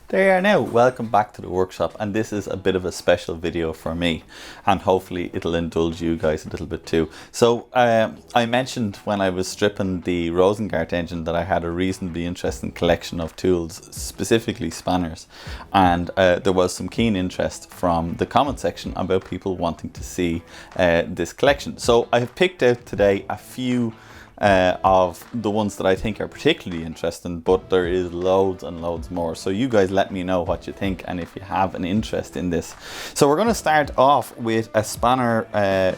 There now, welcome back to the workshop, and this is a bit of a special video for me, and hopefully it'll indulge you guys a little bit too. So I mentioned when I was stripping the Rosengart engine that I had a reasonably interesting collection of tools, specifically spanners, and there was some keen interest from the comment section about people wanting to see this collection. So I have picked out today a few of the ones that I think are particularly interesting, but there is loads and loads more. So you guys let me know what you think and if you have an interest in this. So we're going to start off with a spanner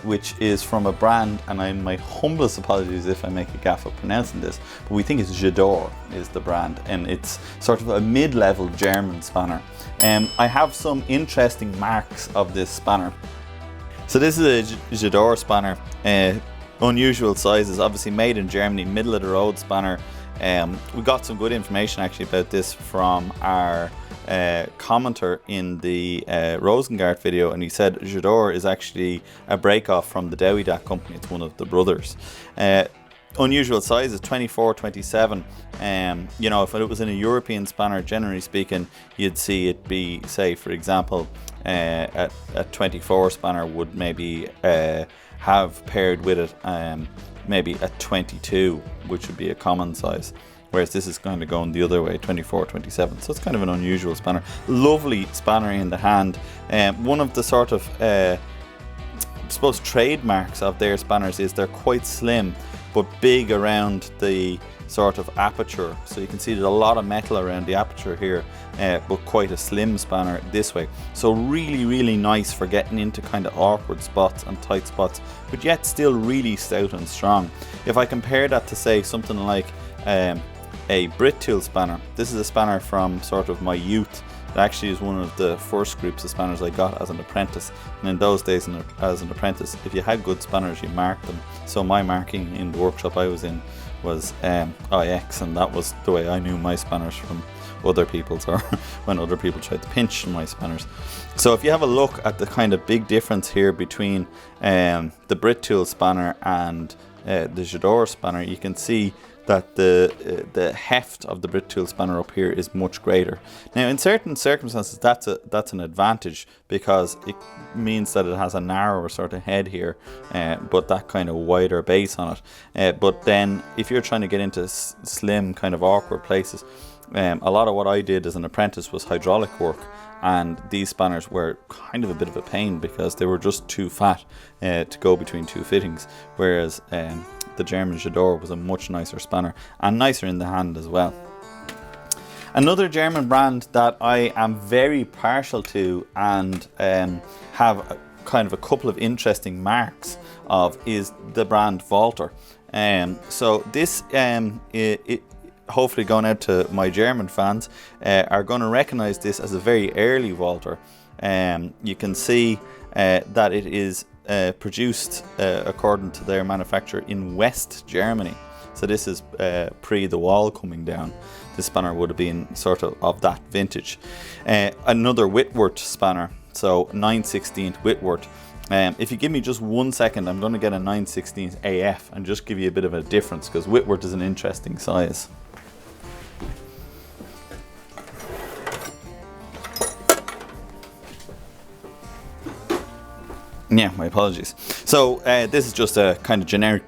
which is from a brand, and my humblest apologies if I make a gaff of pronouncing this, but we think it's Jador is the brand, and it's sort of a mid-level German spanner. I have some interesting marks of this spanner. So this is a Jador spanner. Unusual sizes, obviously made in Germany, middle of the road spanner. We got some good information actually about this from our commenter in the Rosengart video, and he said Jador is actually a break-off from the Dowidat company. It's one of the brothers. Unusual size is 24-27. You know, if it was in a European spanner, generally speaking, you'd see it be, say for example, a 24 spanner would maybe have paired with it maybe a 22, which would be a common size, whereas this is kind of going the other way, 24-27. So it's kind of an unusual spanner. Lovely spanner in the hand. One of the sort of I suppose trademarks of their spanners is they're quite slim but big around the sort of aperture, so you can see there's a lot of metal around the aperture here, but quite a slim spanner this way. So really nice for getting into kind of awkward spots and tight spots, but yet still really stout and strong. If I compare that to say something like a Brit tool spanner, this is a spanner from sort of my youth. It actually is one of the first groups of spanners I got as an apprentice, and in those days as an apprentice, if you had good spanners you marked them. So my marking in the workshop I was in was IX, and that was the way I knew my spanners from other people's, or when other people tried to pinch my spanners. So if you have a look at the kind of big difference here between the Brit tool spanner and the Jador spanner, you can see that the heft of the Brit tool spanner up here is much greater. Now in certain circumstances that's an advantage, because it means that it has a narrower sort of head here, but that kind of wider base on it. But then if you're trying to get into slim kind of awkward places, a lot of what I did as an apprentice was hydraulic work, and these spanners were kind of a bit of a pain because they were just too fat to go between two fittings, whereas the German Jador was a much nicer spanner and nicer in the hand as well. Another German brand that I am very partial to and have kind of a couple of interesting marks of is the brand Walter. So this hopefully going out to my German fans are going to recognize this as a very early Walter. You can see that it is produced according to their manufacturer in West Germany. So this is pre the wall coming down. This spanner would have been sort of that vintage. Another Whitworth spanner, so 9/16 Whitworth. If you give me just 1 second, I'm going to get a 9/16 AF and just give you a bit of a difference, because Whitworth is an interesting size. Yeah, my apologies. So this is just a kind of generic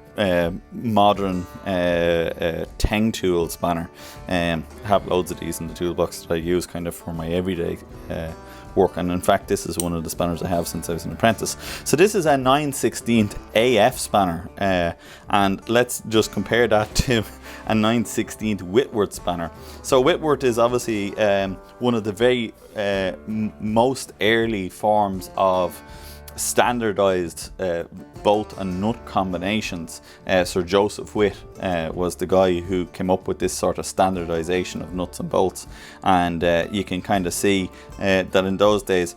modern Teng tool spanner. I have loads of these in the toolbox that I use kind of for my everyday work, and in fact this is one of the spanners I have since I was an apprentice. So this is a 9/16 AF spanner, and let's just compare that to a 9/16 Whitworth spanner. So Whitworth is obviously one of the very most early forms of standardized bolt and nut combinations. Sir Joseph Witt was the guy who came up with this sort of standardization of nuts and bolts, and you can kind of see that in those days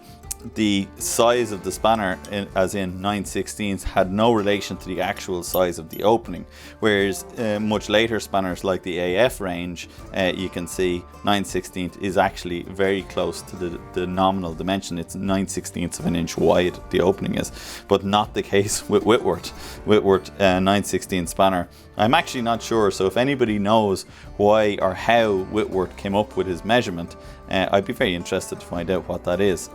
the size of the spanner, as in 9/16, had no relation to the actual size of the opening, whereas much later spanners like the AF range, you can see 9/16 is actually very close to the nominal dimension. It's 9/16 of an inch wide, the opening is, but not the case with Whitworth 9/16 spanner. I'm actually not sure, so if anybody knows why or how Whitworth came up with his measurement, I'd be very interested to find out what that is.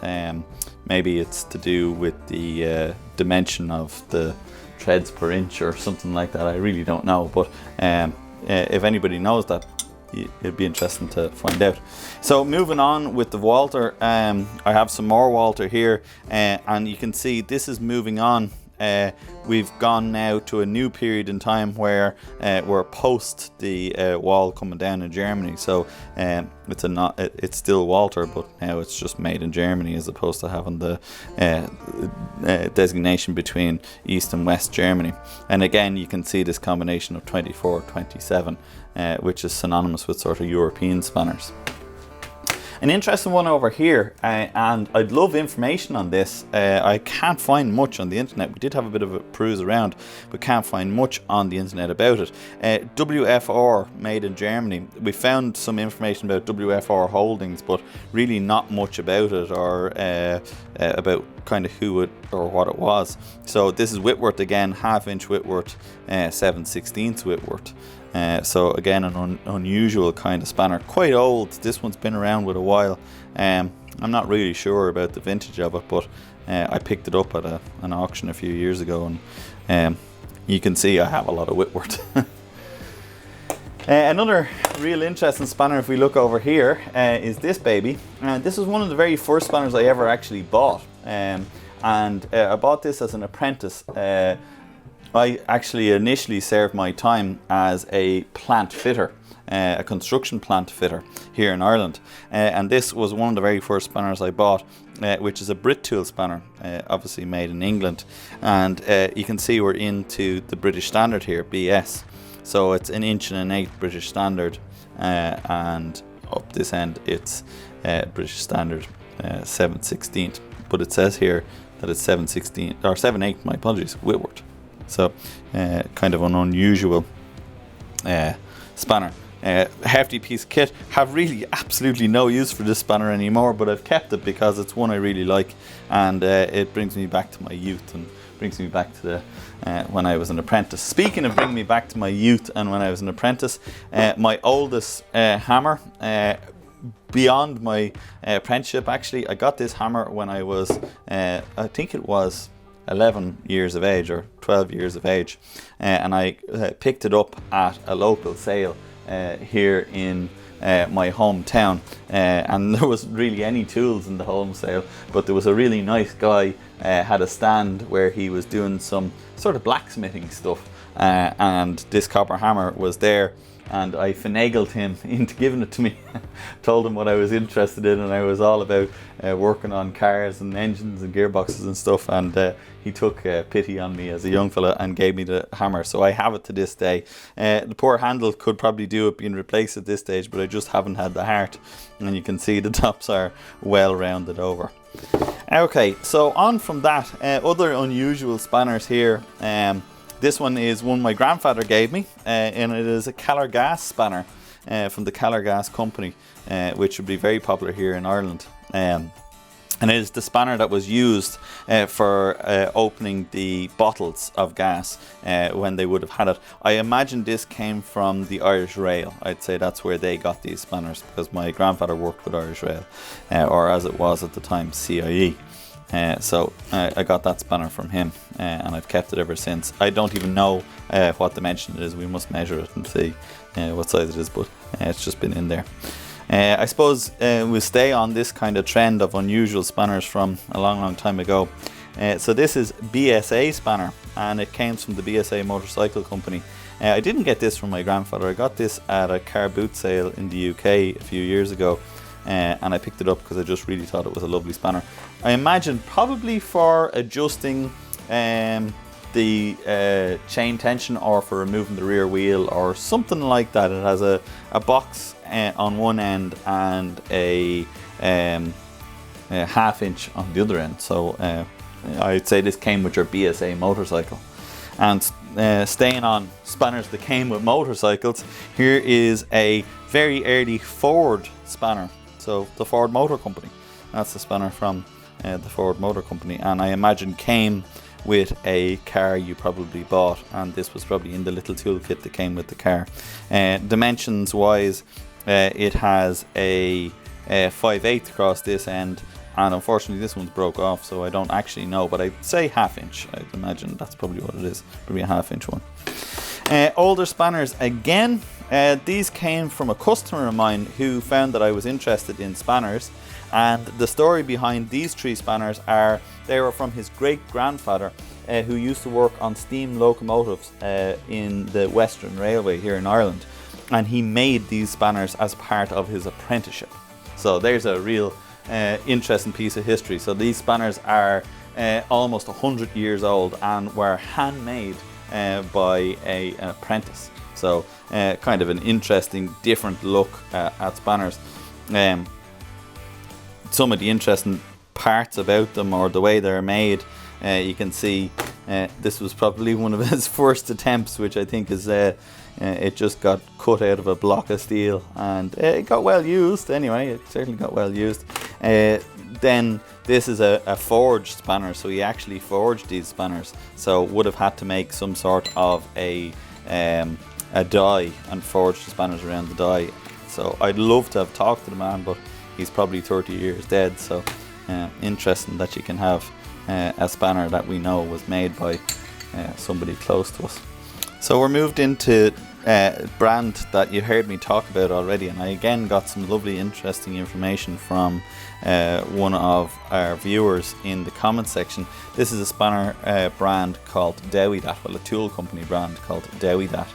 Maybe it's to do with the dimension of the threads per inch or something like that. I really don't know, but if anybody knows that, it'd be interesting to find out. So moving on with the Walter, I have some more Walter here, and you can see this is moving on. We've gone now to a new period in time where we're post the wall coming down in Germany. So it's still Walter, but now it's just made in Germany, as opposed to having the designation between East and West Germany. And again, you can see this combination of 24-27, which is synonymous with sort of European spanners. An interesting one over here, and I'd love information on this. I can't find much on the internet. We did have a bit of a peruse around, but can't find much on the internet about it. WFR, made in Germany. We found some information about WFR Holdings, but really not much about it, or about kind of who it or what it was. So this is Whitworth again, half-inch Whitworth, 7/16 Whitworth. So again, an unusual kind of spanner, quite old. This one's been around with a while. I'm not really sure about the vintage of it, but I picked it up at an auction a few years ago, and you can see I have a lot of Whitworth. Another real interesting spanner, if we look over here, is this baby. This is one of the very first spanners I ever actually bought, and I bought this as an apprentice. I actually initially served my time as a plant fitter, a construction plant fitter here in Ireland, and this was one of the very first spanners I bought, which is a Brit tool spanner, obviously made in England, and you can see we're into the British standard here, BS, so it's 1 inch and 1/8 British standard, and up this end it's British standard 7/16, but it says here that it's 7/16 or 7/8, my apologies, Whitworth. So kind of an unusual spanner. Hefty piece of kit. Have really absolutely no use for this spanner anymore, but I've kept it because it's one I really like, and it brings me back to my youth and brings me back to when I was an apprentice. Speaking of bringing me back to my youth and when I was an apprentice, my oldest hammer, beyond my apprenticeship actually, I got this hammer when I was, I think it was 11 years of age or 12 years of age, and I picked it up at a local sale here in my hometown, and there wasn't really any tools in the home sale, but there was a really nice guy had a stand where he was doing some sort of blacksmithing stuff, and this Copperhammer was there, and I finagled him into giving it to me. Told him what I was interested in, and I was all about working on cars and engines and gearboxes and stuff, and he took pity on me as a young fella and gave me the hammer, so I have it to this day. The poor handle could probably do it being replaced at this stage, but I just haven't had the heart, and you can see the tops are well rounded over. Okay, so on from that, other unusual spanners here. This one is one my grandfather gave me, and it is a Calor Gas spanner from the Calor Gas company, which would be very popular here in Ireland. And it is the spanner that was used for opening the bottles of gas when they would have had it. I imagine this came from the Irish Rail. I'd say that's where they got these spanners, because my grandfather worked with Irish Rail, or as it was at the time, CIE. So I got that spanner from him, and I've kept it ever since. I don't even know what dimension it is. We must measure it and see what size it is, but it's just been in there. I suppose we'll stay on this kind of trend of unusual spanners from a long time ago. So this is Bsa Spanner, and it came from the Bsa motorcycle company. I didn't get this from my grandfather. I got this at a car boot sale in the UK a few years ago. And I picked it up because I just really thought it was a lovely spanner. I imagine probably for adjusting the chain tension, or for removing the rear wheel, or something like that. It has a box on one end and a half inch on the other end. So I'd say this came with your Bsa motorcycle. And staying on spanners that came with motorcycles, here is a very early Ford spanner. So the Ford Motor Company. That's the spanner from the Ford Motor Company, and I imagine came with a car you probably bought, and this was probably in the little toolkit that came with the car. Dimensions wise, it has a 5/8 across this end, and unfortunately this one's broke off, so I don't actually know, but I'd say half inch. I'd imagine that's probably what it is, probably a half inch one. Older spanners again. These came from a customer of mine who found that I was interested in spanners, and the story behind these 3 spanners are they were from his great-grandfather who used to work on steam locomotives in the Western Railway here in Ireland, and he made these spanners as part of his apprenticeship. So there's a real interesting piece of history. So these spanners are almost 100 years old and were handmade by an apprentice. So kind of an interesting, different look at spanners. Some of the interesting parts about them, or the way they're made, you can see this was probably one of his first attempts, which I think is it just got cut out of a block of steel, and it got well used anyway. It certainly got well used. Then this is a forged spanner, so he actually forged these spanners, so would have had to make some sort of a die and forge the spanners around the die. So I'd love to have talked to the man, but he's probably 30 years dead. So interesting that you can have a spanner that we know was made by somebody close to us. So we're moved into a brand that you heard me talk about already, and I again got some lovely interesting information from one of our viewers in the comment section. This is a spanner brand called Dowie-Dat, well, a tool company brand called Dowie-Dat.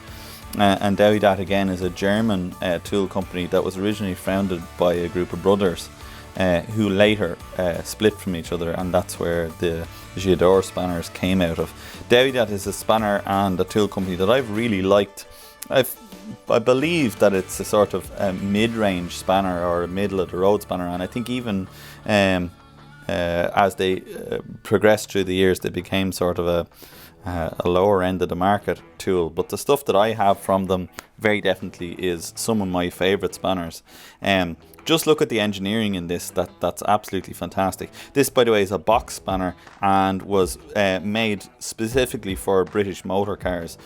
And Dowie-Dat again is a German tool company that was originally founded by a group of brothers who later split from each other, and that's where the J'adore spanners came out of. Dowie-Dat is a spanner and a tool company that I've really liked. I believe that it's a sort of a mid-range spanner or a middle of the road spanner, and I think even as they progressed through the years, they became sort of a lower end of the market tool. But the stuff that I have from them very definitely is some of my favorite spanners. Just look at the engineering in this, that's absolutely fantastic. This, by the way, is a box spanner and was made specifically for British motor cars,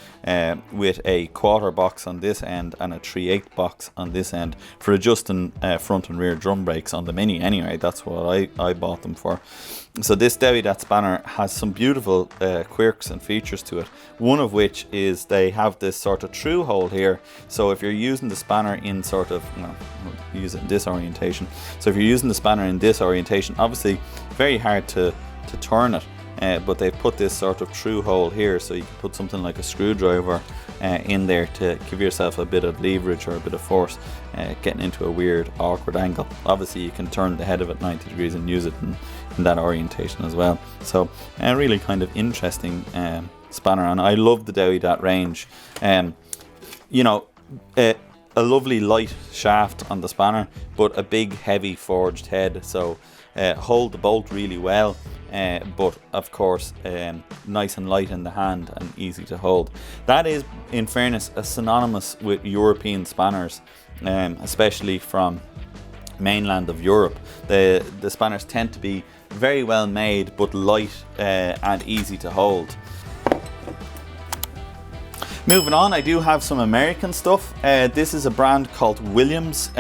with a quarter box on this end and a 3/8 box on this end for adjusting front and rear drum brakes on the Mini anyway. That's what I bought them for. So this Dowie-Dat spanner has some beautiful quirks and features to it, one of which is they have this sort of through hole here. So if you're using the spanner in sort of, well, use it in this orientation. So if you're using the spanner in this orientation, obviously very hard to turn it, but they've put this sort of through hole here, so you can put something like a screwdriver in there to give yourself a bit of leverage or a bit of force, getting into a weird awkward angle. Obviously you can turn the head of it 90 degrees and use it in that orientation as well. So a really kind of interesting spanner, and I love the Dowie-Dat range. You know, a lovely light shaft on the spanner, but a big heavy forged head, so hold the bolt really well, but of course nice and light in the hand and easy to hold. That is, in fairness, synonymous with European spanners, especially from mainland of Europe. The spanners tend to be very well made, but light and easy to hold. Moving on, I do have some American stuff. This is a brand called Williams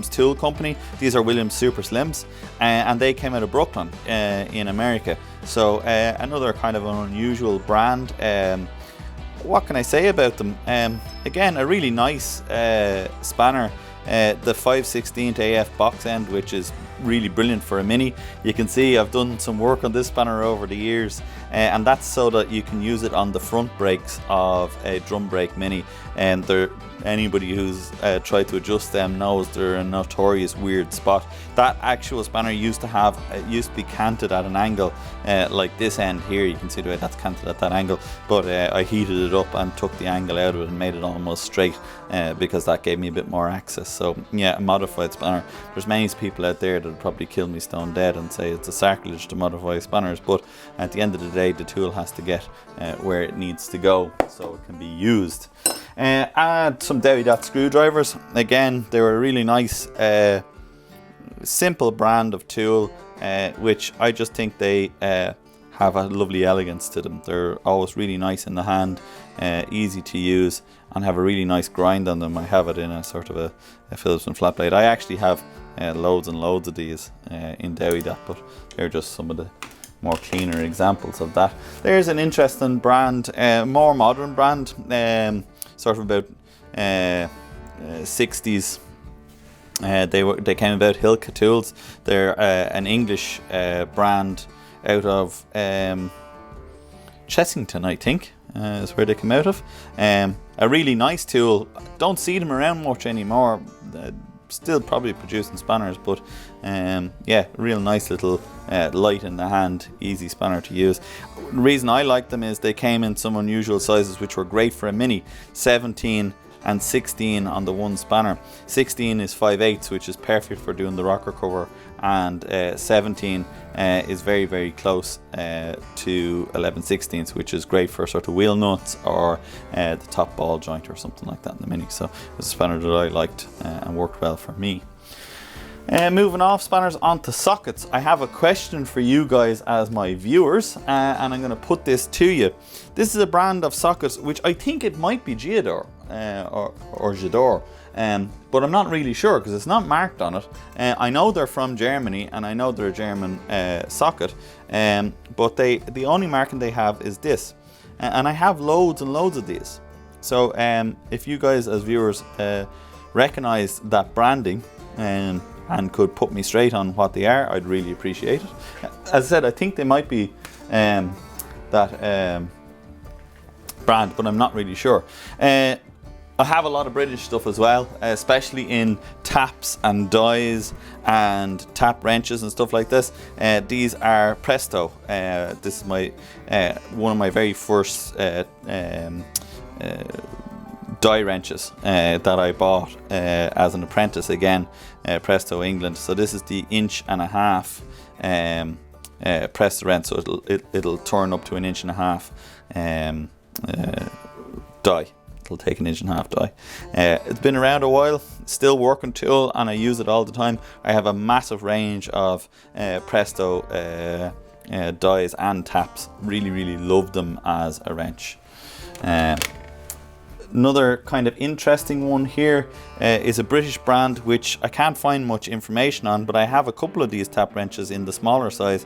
Tool Company. These are Williams Super Slims, and they came out of Brooklyn in America. So another kind of an unusual brand. What can I say about them? Again, a really nice spanner. The 5/16 AF box end, which is really brilliant for a Mini. You can see I've done some work on this spanner over the years, and that's so that you can use it on the front brakes of a drum brake Mini. And anybody who's tried to adjust them knows they're a notorious weird spot. That actual spanner used to be canted at an angle like this end here. You can see the way that's canted at that angle, but I heated it up and took the angle out of it and made it almost straight, because that gave me a bit more access. So yeah, a modified spanner. There's many people out there crowd would probably kill me stone dead and say it's a sacrilege to modify spanners, but at the end of the day the tool has to get where it needs to go so it can be used. Add some Dewey Dot screwdrivers. Again, they were a really nice simple brand of tool, which I just think they have a lovely elegance to them. They're always really nice in the hand, easy to use, and have a really nice grind on them. I have it in a sort of a Phillips and flat blade. I actually have loads and loads of these in Dewey Dot, but they're just some of the more cleaner examples of that. There's an interesting brand, more modern brand, sort of about 60s. They came about, Hilka Tools. They're an English brand out of Chessington, I think, is where they come out of. A really nice tool. Don't see them around much anymore. Still probably producing spanners, but yeah, real nice little light in the hand, easy spanner to use. The reason I like them is they came in some unusual sizes which were great for a mini. 17 and 16 on the one spanner. 16 is 5/8, which is perfect for doing the rocker cover, and 17 is very, very close to 11/16, which is great for sort of wheel nuts or the top ball joint or something like that in the mini. So it's a spanner that I liked and worked well for me. Moving off spanners onto sockets, I have a question for you guys as my viewers, and I'm going to put this to you. This is a brand of sockets which I think it might be Geodor or Jador, but I'm not really sure because it's not marked on it. I know they're from Germany and I know they're a German socket, but the only marking they have is this, and I have loads and loads of these. So if you guys as viewers recognize that branding and could put me straight on what they are, I'd really appreciate it. As I said, I think they might be that brand, but I'm not really sure. I have a lot of British stuff as well, especially in taps and dies and tap wrenches and stuff like this. These are Presto. This is my one of my very first die wrenches that I bought as an apprentice, again, Presto England. So this is the 1.5 inch Presto wrench, so it'll turn up to 1.5 inch die. It'll take 1.5 inch die. It's been around a while, still working tool, and I use it all the time. I have a massive range of Presto dies and taps. Really, really love them as a wrench. Another kind of interesting one here is a British brand which I can't find much information on, but I have a couple of these tap wrenches in the smaller size,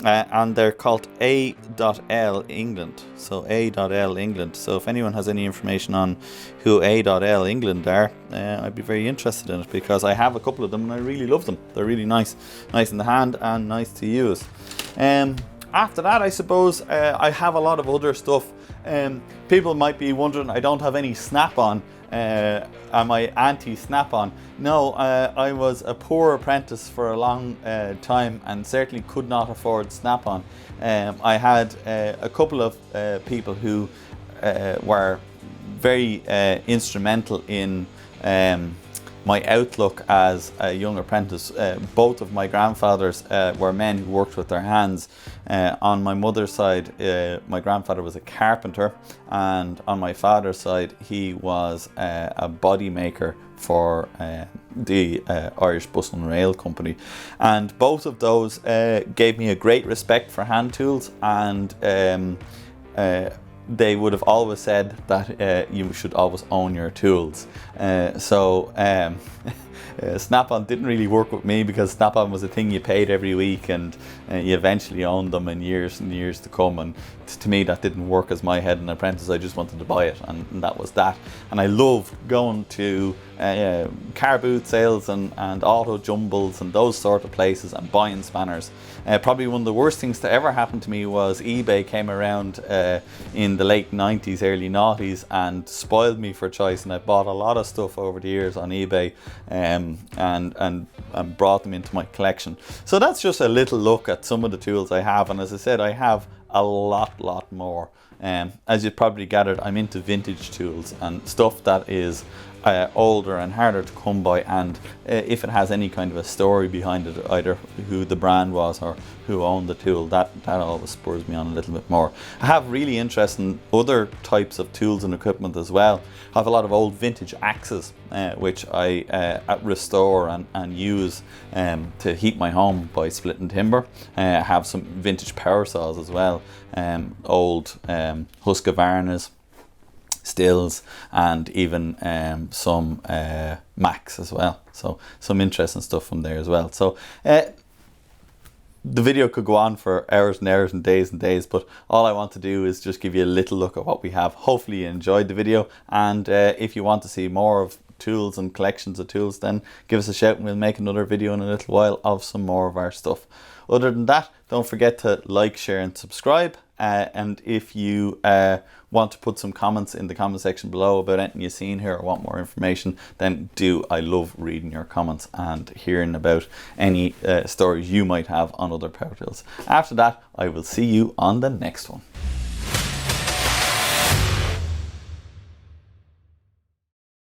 and they're called A.L England. So A.L England. So if anyone has any information on who A.L England are, I'd be very interested in it, because I have a couple of them and I really love them. They're really nice in the hand and nice to use. After that, I suppose I have a lot of other stuff. People might be wondering, I don't have any snap-on. Am I anti-snap-on? No, I was a poor apprentice for a long time and certainly could not afford snap-on. I had a couple of people who were very instrumental in my outlook as a young apprentice. Both of my grandfathers were men who worked with their hands. On my mother's side, my grandfather was a carpenter, and on my father's side, he was a body maker for the Irish Bus and Rail Company. And both of those gave me a great respect for hand tools, and they would have always said that you should always own your tools. Snap-on didn't really work with me, because Snap-on was a thing you paid every week, and you eventually owned them in years and years to come. And to me, that didn't work as my head an apprentice. I just wanted to buy it, and that was that. And I loved going to car boot sales and auto jumbles and those sort of places and buying spanners. Probably one of the worst things to ever happen to me was eBay came around in the late 90s, early 90s, and spoiled me for choice, and I bought a lot of stuff over the years on eBay and brought them into my collection. So that's just a little look at some of the tools I have, and as I said, I have a lot more. As you probably gathered, I'm into vintage tools and stuff that is older and harder to come by, and if it has any kind of a story behind it, either who the brand was or who owned the tool, that always spurs me on a little bit more. I have really interest in other types of tools and equipment as well. I have a lot of old vintage axes which I restore and use to heat my home by splitting timber. I have some vintage power saws as well, old Husqvarnas, stills, and even some Macs as well. So some interesting stuff from there as well. So the video could go on for hours and hours and days, but all I want to do is just give you a little look at what we have. Hopefully you enjoyed the video, and if you want to see more of tools and collections of tools, then give us a shout and we'll make another video in a little while of some more of our stuff. Other than that, don't forget to like, share and subscribe, and if you want to put some comments in the comment section below about anything you've seen here or want more information, then do. I love reading your comments and hearing about any stories you might have on other power tools. After that, I will see you on the next one.